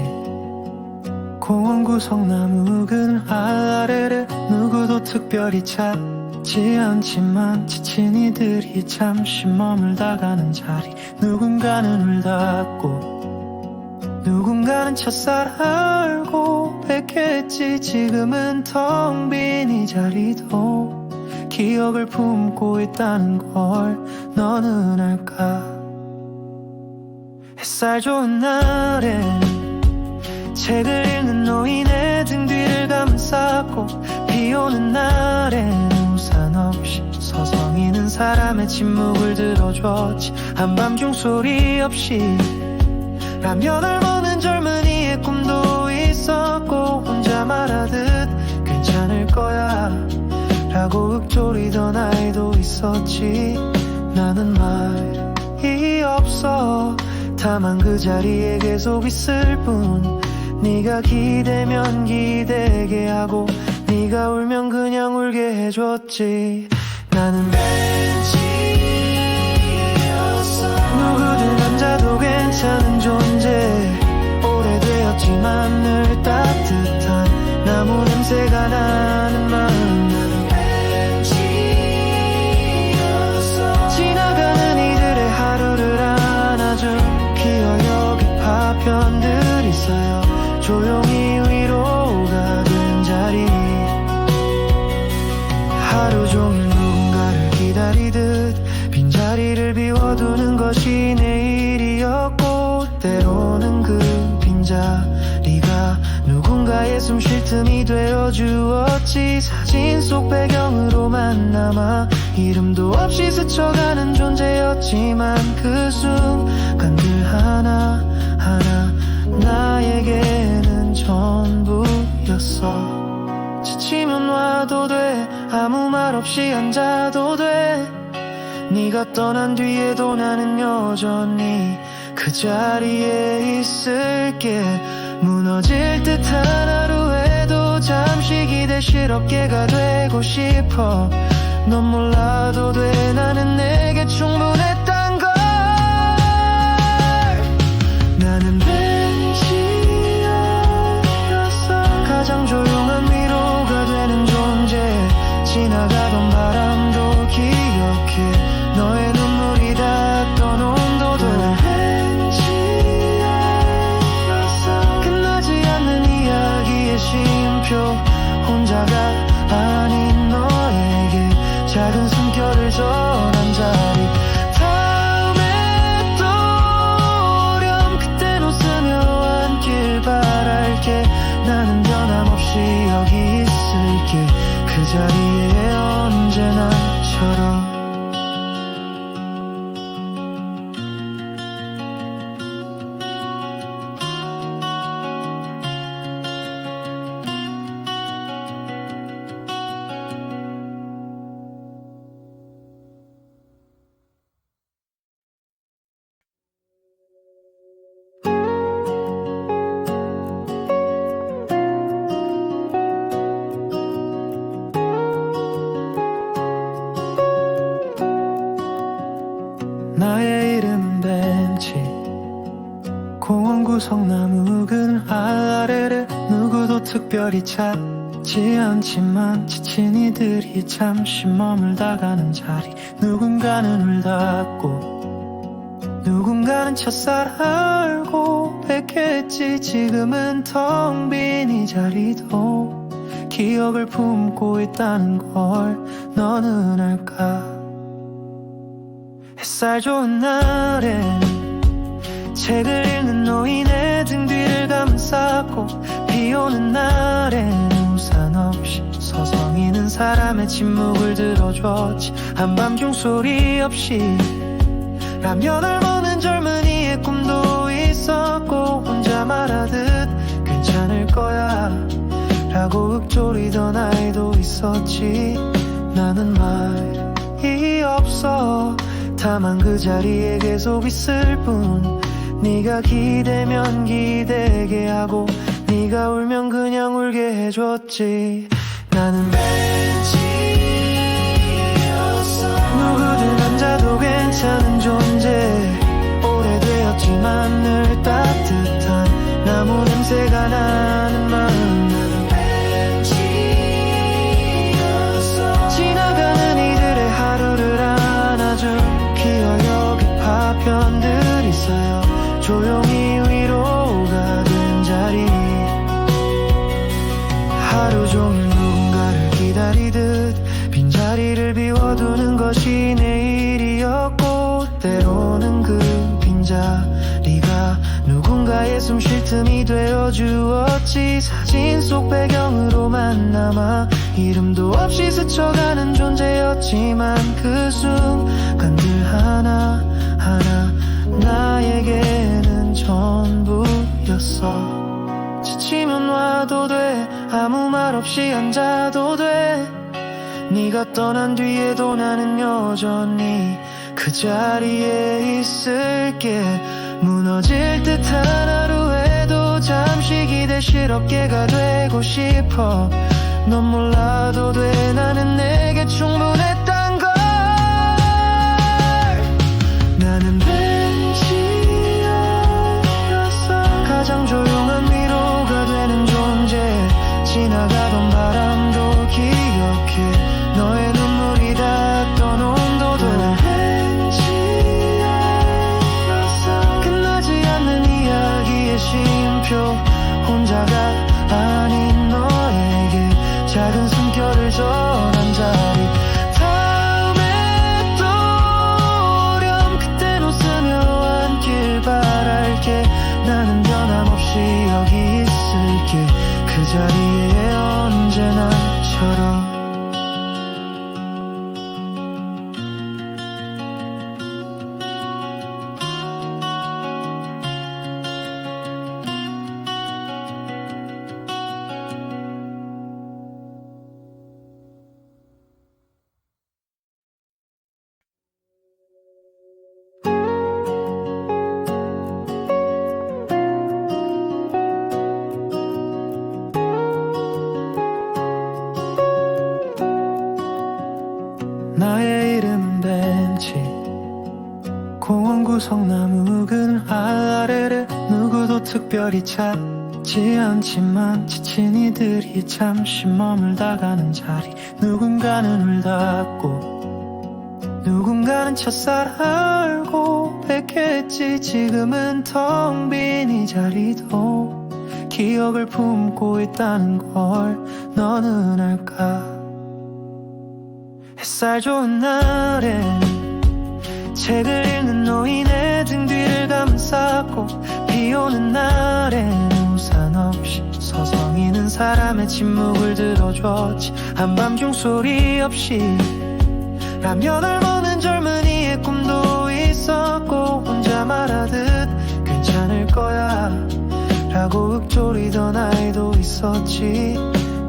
공원 구석 나무 그늘 아래를 누구도 특별히 찾지 않지만 지친 이들이 잠시 머물다가는 자리. 누군가는 을 닫고 누군가는 첫사랑을 고백했지. 지금은 텅 빈 이 자리도 기억을 품고 있다는 걸 너는 알까? 햇살 좋은 날엔 책을 읽는 노인의 등 뒤를 감싸고, 비 오는 날엔 우산 없이 서성이는 사람의 침묵을 들어줬지. 한밤중 소리 없이 라면을 먹는 젊은이의 꿈도 있었고, 혼자 말하듯 괜찮을 거야 라고 읊조리던 아이도 있었지. 나는 말이 없어. 다만 그 자리에 계속 있을 뿐. 네가 기대면 기대게 하고, 네가 울면 그냥 울게 해줬지. 나는 벤치였어. 누구든 남자도 괜찮은 존재. 오래되었지만 늘 따뜻한 나무 냄새가 나는 마음. 나는 벤치였어. 지나가는 이들의 하루를 안아준 기어역의 파편들이 쌓여 조용히 위로가 된 자리. 하루 종일 누군가를 기다리듯 빈자리를 비워두는 것이 내일이었고, 때로는 그 빈자리가 누군가의 숨 쉴 틈이 되어주었지. 사진 속 배경으로만 남아 이름도 없이 스쳐가는 존재였지만, 그 순간들 하나하나 나에게는 전부였어. 지치면 와도 돼. 아무 말 없이 앉아도 돼. 네가 떠난 뒤에도 나는 여전히 그 자리에 있을게. 무너질 듯한 하루에도 잠시 기대실 어깨가 되고 싶어. 넌 몰라도 돼. 나는 내게 충분했단 걸. 나는 벤치였어. 가장 조용한 위로가 되는 존재. 지나가던 바람도 기억해. 너의 눈물이 닿던 온도도. 나는 벤치였어. 끝나지 않는 이야기의 쉼표. 혼자가 아닌 너에게 작은 숨결을 전한 자리. 다음에 또 오렴 그땐 웃으며 앉길 바랄게. 나는 변함없이 여기 있을게. 그 자리에 언제나처럼. 나의 이름은 벤치. 공원 구석 나무 그늘 아래를 누구도 특별히 찾지 않지만 지친 이들이 잠시 머물다가는 자리. 누군가는 을 닫고 누군가는 첫사랑을 고백했지. 지금은 텅 빈 이 자리도 기억을 품고 있다는 걸 너는 알까? 햇살 좋은 날엔 책을 읽는 노인의 등 뒤를 감싸고, 비 오는 날엔 우산 없이 서성이는 사람의 침묵을 들어줬지. 한밤중 소리 없이 라면을 먹는 젊은이의 꿈도 있었고 혼자 말하듯 괜찮을 거야 라고 읊조리던 아이도 있었지. 나는 말이 없어. 다만 그 자리에 계속 있을 뿐. 네가 기대면 기대게 하고 네가 울면 그냥 울게 해줬지. 나는 벤치였어. 누구든 앉아도 괜찮은 존재. 오래되었지만 늘 따뜻한 나무 냄새가 나는 마음. 나는 벤치였어. 지나가는 이들의 하루를 안아줄 기어역의 파편들이 쌓여 조용히 위로가 된 자리. 하루 종일 누군가를 기다리듯 빈자리를 비워두는 것이 내일이었고 때로는 그 빈자리가 누군가의 숨 쉴 틈이 되어주었지. 사진 속 배경으로만 남아 이름도 없이 스쳐가는 존재였지만 그 순간들 하나하나 나에게는 전부였어. 지치면 와도 돼. 아무 말 없이 앉아도 돼. 네가 떠난 뒤에도 나는 여전히 그 자리에 있을게. 무너질 듯한 하루에도 잠시 기대실 어깨가 되고 싶어. 넌 몰라도 돼. 나는 내게 충분했단 걸. 나는 벤치였어. 가장 조용한 위로가 되는 존재. 지나가던 바람도 기억해. 너의 눈물이 닿았던 온도도. 나는 벤치였어. 끝나지 않는 이야기의 쉼표. 혼자가 아닌 너에게 작은 숨결을 전한 자리. 다음에 또 오렴 그땐 웃으며 앉길 바랄게. 나는 변함없이 여기 있을게. 그 자리에 언제나처럼. 나의 이름은 벤치. 공원 구석 나무 그늘 아래를 누구도 특별히 찾지 않지만 지친 이들이 잠시 머물다가는 자리. 누군가는 울다고 누군가는 첫살 알고 뵙겠지. 지금은 텅 빈 이 자리도 기억을 품고 있다는 걸 너는 알까. 햇살 좋은 날엔 책을 읽는 노인의 등 뒤를 감싸고 비 오는 날엔 우산 없이 서성이는 사람의 침묵을 들어줬지. 한밤중 소리 없이 라면을 먹는 젊은이의 꿈도 있었고 혼자 말하듯 괜찮을 거야 라고 읊조리던 아이도 있었지.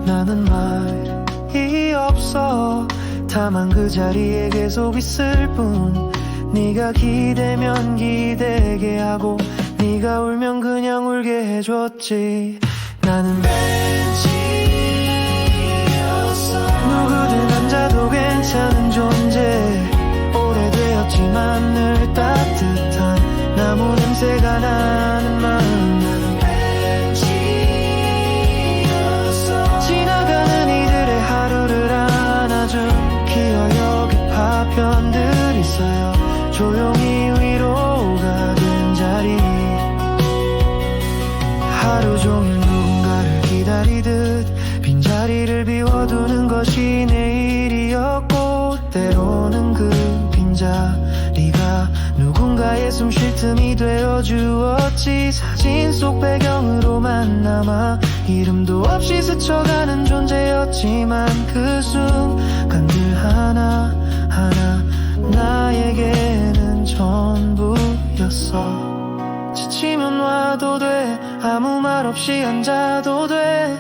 나는 말이 없어. 다만 그 자리에 계속 있을 뿐. 네가 기대면 기대게 하고 네가 울면 그냥 울게 해줬지. 나는 벤치였어. 누구든 앉아도 괜찮은 존재. 오래되었지만 늘 따뜻한 나무 냄새가 나는 마음. 나는 벤치였어. 지나가는 이들의 하루를 안아줄 기어역의 파편들이 쌓여 조용히 위로가 된 자리. 하루 종일 누군가를 기다리듯 빈자리를 비워두는 것이 내일이었고 때로는 그 빈자리가 누군가의 숨 쉴 틈이 되어주었지. 사진 속 배경으로만 남아 이름도 없이 스쳐가는 존재였지만 그 순간들 하나하나 나에게는 전부였어. 지치면 와도 돼, 아무 말 없이 앉아도 돼.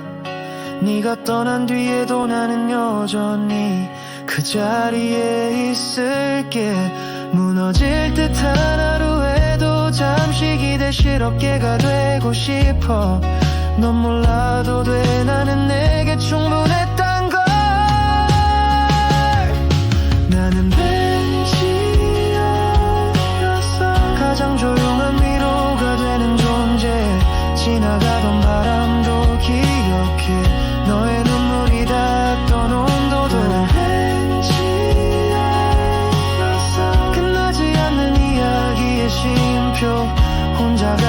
네가 떠난 뒤에도 나는 여전히 그 자리에 있을게. 무너질 듯한 하루에도 잠시 기대실 어깨가 되고 싶어. 넌 몰라도 돼, 나는 내게 충분했단 걸. 나는 벤치였어. 가장 조용한 위로가 되는 존재. 지나가던 바람도 기억해, 너의 눈물이 닿던 온도도. 나는 벤치였어. 끝나지 않는 이야기의 쉼표. 혼자가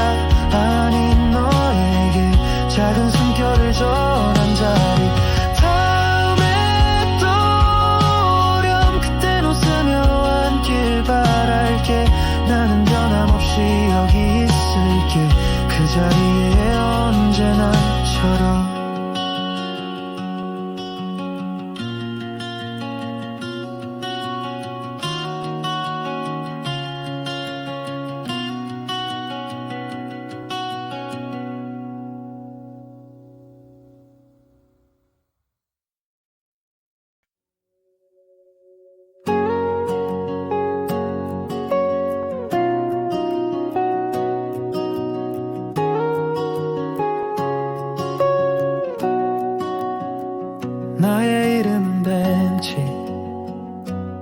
아닌 너에게 작은 숨결을 전한 자리. 다음에 또 오렴 그땐 웃으며 앉길 바랄게. 나는 변함없이 여기 있을게, 그 자리에 언제나처럼. 나의 이름은 벤치.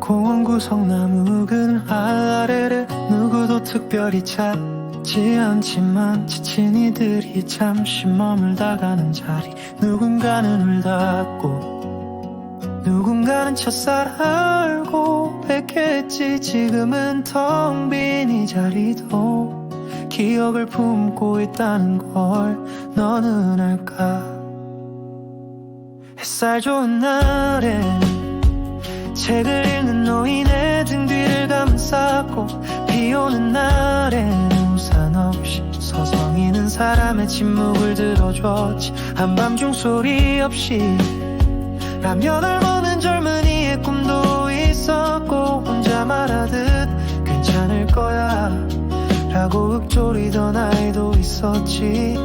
공원 구석 나무 그늘 아래를 누구도 특별히 찾지 않지만 지친 이들이 잠시 머물다가는 자리. 누군가는 울닫고 누군가는 첫살 알고 뵙겠지. 지금은 텅 빈 이 자리도 기억을 품고 있다는 걸 너는 알까? 햇살 좋은 날엔 책을 읽는 노인의 등 뒤를 감싸고, 비 오는 날엔 우산 없이 서성이는 사람의 침묵을 들어줬지. 한밤중 소리 없이 라면을 먹는 젊은이의 꿈도 있었고, 혼자 말하듯 괜찮을 거야 라고 읊조리던 아이도 있었지.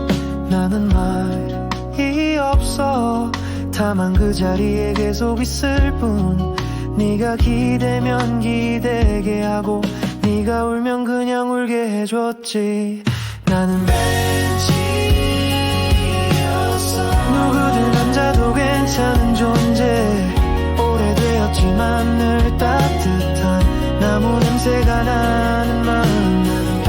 나는 말이 없어, 다만 그 자리에 계속 있을 뿐. 네가 기대면 기대게 하고, 네가 울면 그냥 울게 해줬지. 나는 벤치였어. 누구든 앉아도 괜찮은 존재. 오래되었지만 늘 따뜻한 나무 냄새가 나는 마음. 나는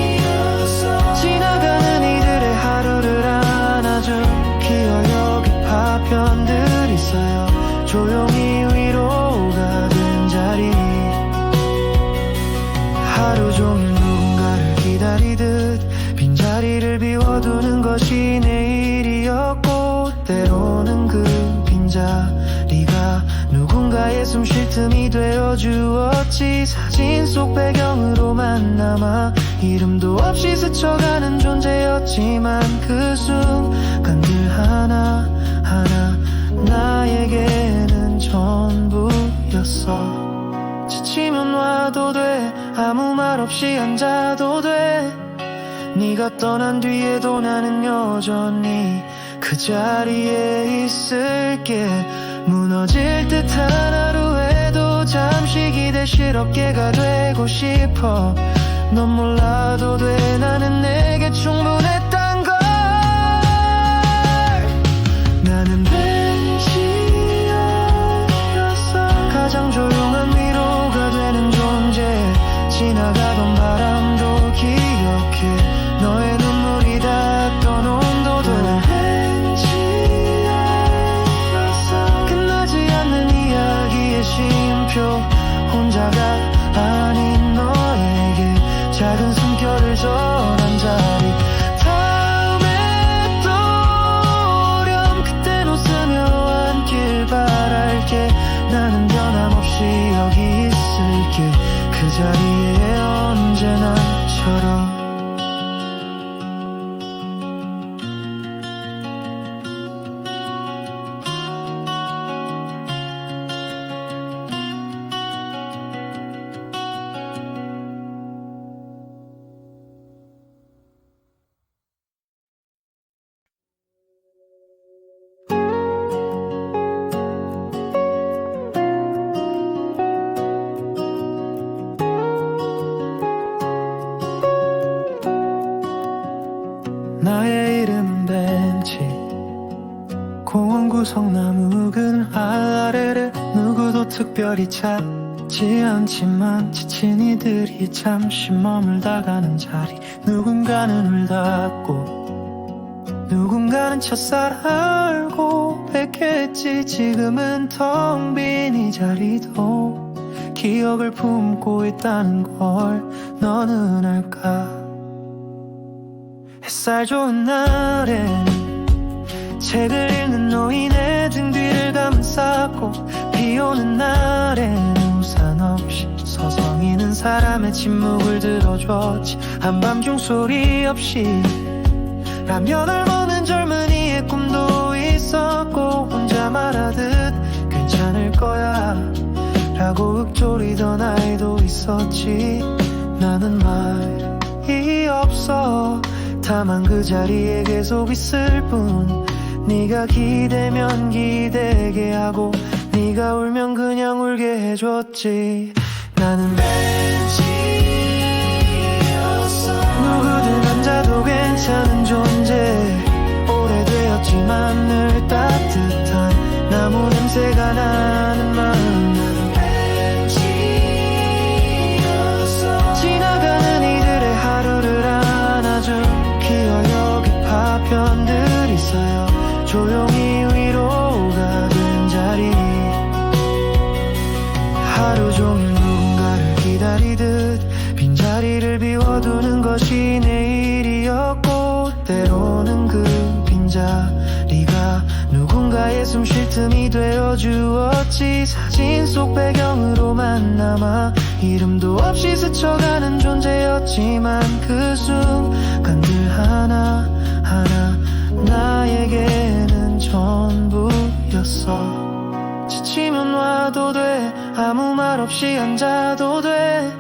벤치였어. 지나가는 이들의 하루를 안아준 기어여기 파편들 있어요. 조용히 위로가 된 자리. 하루 종일 누군가를 기다리듯 빈자리를 비워두는 것이 내일이었고, 때로는 그 빈자리가 누군가의 숨 쉴 틈이 되어주었지. 사진 속 배경으로만 남아 이름도 없이 스쳐가는 존재였지만, 그 순간들 하나하나 나에게는 전부였어. 지치면 와도 돼, 아무 말 없이 앉아도 돼. 네가 떠난 뒤에도 나는 여전히 그 자리에 있을게. 무너질 듯한 하루에도 잠시 기대실 어깨가 되고 싶어. 넌 몰라도 돼, 나는 내게 충분했단 걸. 나는 벤치였어. 가장 조용한 위로가 되는 존재. 지나가던 바람도 기억해, 너의 눈물이 닿던 온도도. 나는 벤치였어. 끝나지 않는 이야기의 쉼표. 혼자가 아닌 너에게 작은 숨결을 전한 자리. 다음에 또 오렴 그땐 웃으며 앉길 바랄게. 나는 변함없이 여기 있을게, 그 자리에 언제나처럼. 구석나무 그늘 아래를 누구도 특별히 찾지 않지만 지친 이들이 잠시 머물다가는 자리, 누군가는 울닫고 누군가는 첫살 알고 뵙겠지. 지금은 텅 빈 이 자리도 기억을 품고 있다는 걸 너는 알까? 햇살 좋은 날엔 책을 읽는 노인의 등 뒤를 감싸고, 비 오는 날엔 우산 없이 서성이는 사람의 침묵을 들어줬지. 한밤중 소리 없이 라면을 먹는 젊은이의 꿈도 있었고, 혼자 말하듯 괜찮을 거야 라고 읊조리던 아이도 있었지. 나는 말이 없어. 다만 그 자리에 계속 있을 뿐. 네가 기대면 기대게 하고, 네가 울면 그냥 울게 해줬지. 나는 벤치였어. 누구든 앉아도 괜찮은 존재. 오래되었지만 늘 따뜻한 나무 냄새가 나는 마음. 나는 벤치였어. 지나가는 이들의 하루를 안아준 기어역의 파편들이 쌓여 조용히 위로가 된 자리. 하루 종일 누군가를 기다리듯 빈자리를 비워두는 것이 내일이었고, 때로는 그 빈자리가 누군가의 숨 쉴 틈이 되어주었지. 사진 속 배경으로만 남아 이름도 없이 스쳐가는 존재였지만, 그 순간들 하나하나 나에게는 전부였어. 지치면 와도 돼. 아무 말 없이 앉아도 돼.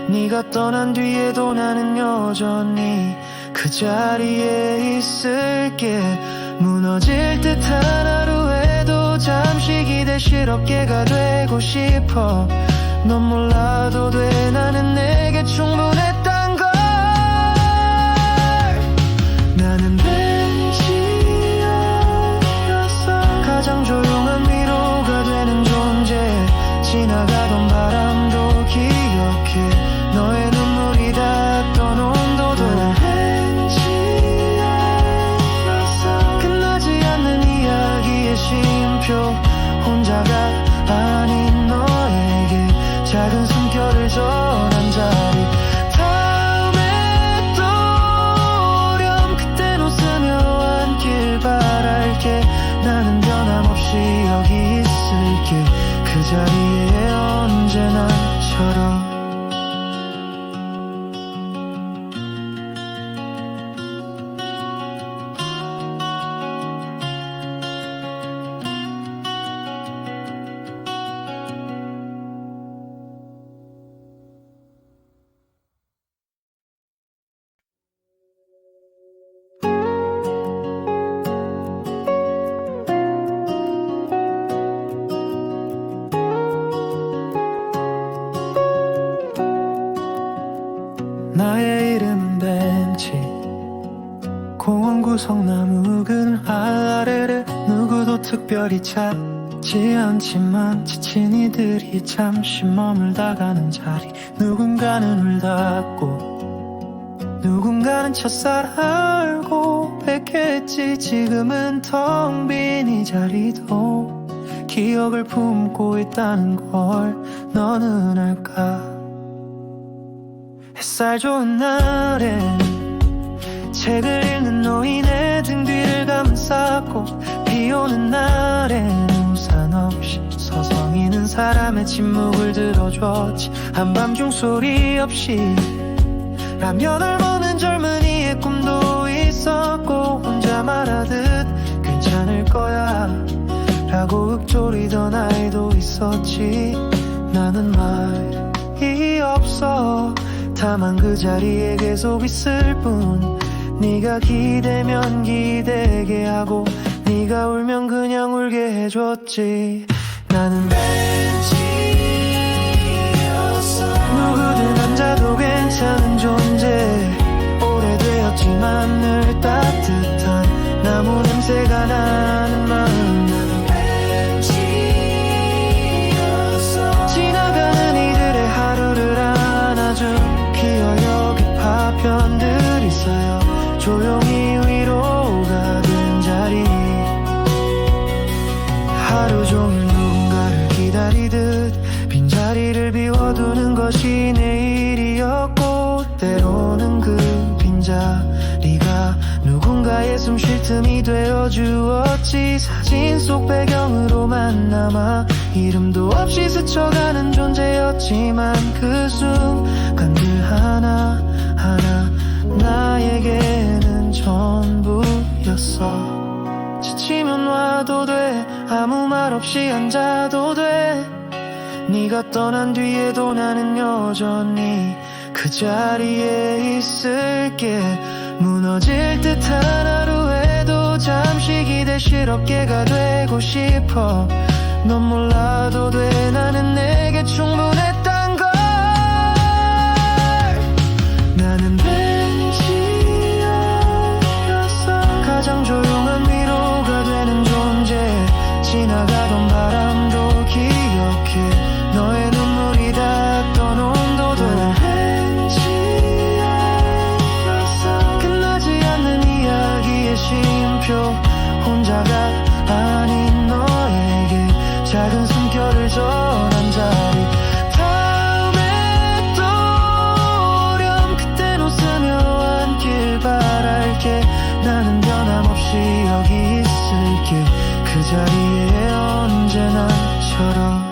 네가 떠난 뒤에도 나는 여전히 그 자리에 있을게. 무너질 듯한 하루에도 잠시 기대실 어깨가 되고 싶어. 넌 몰라도 돼. 나는 내게 충분했단 걸. 나는 가장 조용한 위로가 되는 존재. 지나가던 바람도 기억해. 너의 눈물이 닿던 온도도. 끝나지 않는 이야기의 쉼표. 혼자가 아닌 너에게 작은 숨결을 전한 자리. 다음에 또 오렴 그땐 웃으며 앉길 바랄게. 나는 변함없이 여기 있을게. 그 자리에 언제나처럼. 나의 이름은 벤치. 공원 구석나무 그늘 아래를 누구도 특별히 찾지 않지만 지친 이들이 잠시 머물다가는 자리. 누군가는 울닫고 누군가는 첫살 알고 뵙겠지. 지금은 텅 빈 이 자리도 기억을 품고 있다는 걸 너는 알까? 햇살 좋은 날엔 책을 읽는 노인의 등 뒤를 감싸고, 비 오는 날엔 우산 없이 서성이는 사람의 침묵을 들어줬지. 한밤중 소리 없이 라면을 먹는 젊은이의 꿈도 있었고, 혼자 말하듯 괜찮을 거야 라고 읊조리던 아이도 있었지. 나는 말이 없어. 다만 그 자리에 계속 있을 뿐. 네가 기대면 기대게 하고, 네가 울면 그냥 울게 해줬지. 나는 벤치였어. 누구든 앉아도 괜찮은 존재. 오래되었지만 늘 따뜻한 나무 냄새가 나는 마음. 하루 종일 누군가를 기다리듯 빈자리를 비워두는 것이 내일이었고, 때로는 그 빈자리가 누군가의 숨 쉴 틈이 되어주었지. 사진 속 배경으로만 남아 이름도 없이 스쳐가는 존재였지만, 그 순간들 하나하나 나에게는 전부였어. 지치면 와도 돼, 아무 말 없이 앉아도 돼. 네가 떠난 뒤에도 나는 여전히 그 자리에 있을게. 무너질 듯한 하루에도 잠시 기대실 어깨가 되고 싶어. 넌 몰라도 돼, 나는 내게 충분했단 걸. 나는 벤치였어. 가장 조용한 위로가 되는 존재. 지나가던 바람도 기억해. 너의 눈물이 닿았던 온도도. 나는 벤치였어. 끝나지 않는 이야기의 쉼표. 혼자가 아닌 너에게 작은 숨결을 전한 자리. 다음에 또 오렴 그땐 웃으며 앉길 바랄게. 나는 변함없이 여기 있을게. 그 자리에 언제나처럼.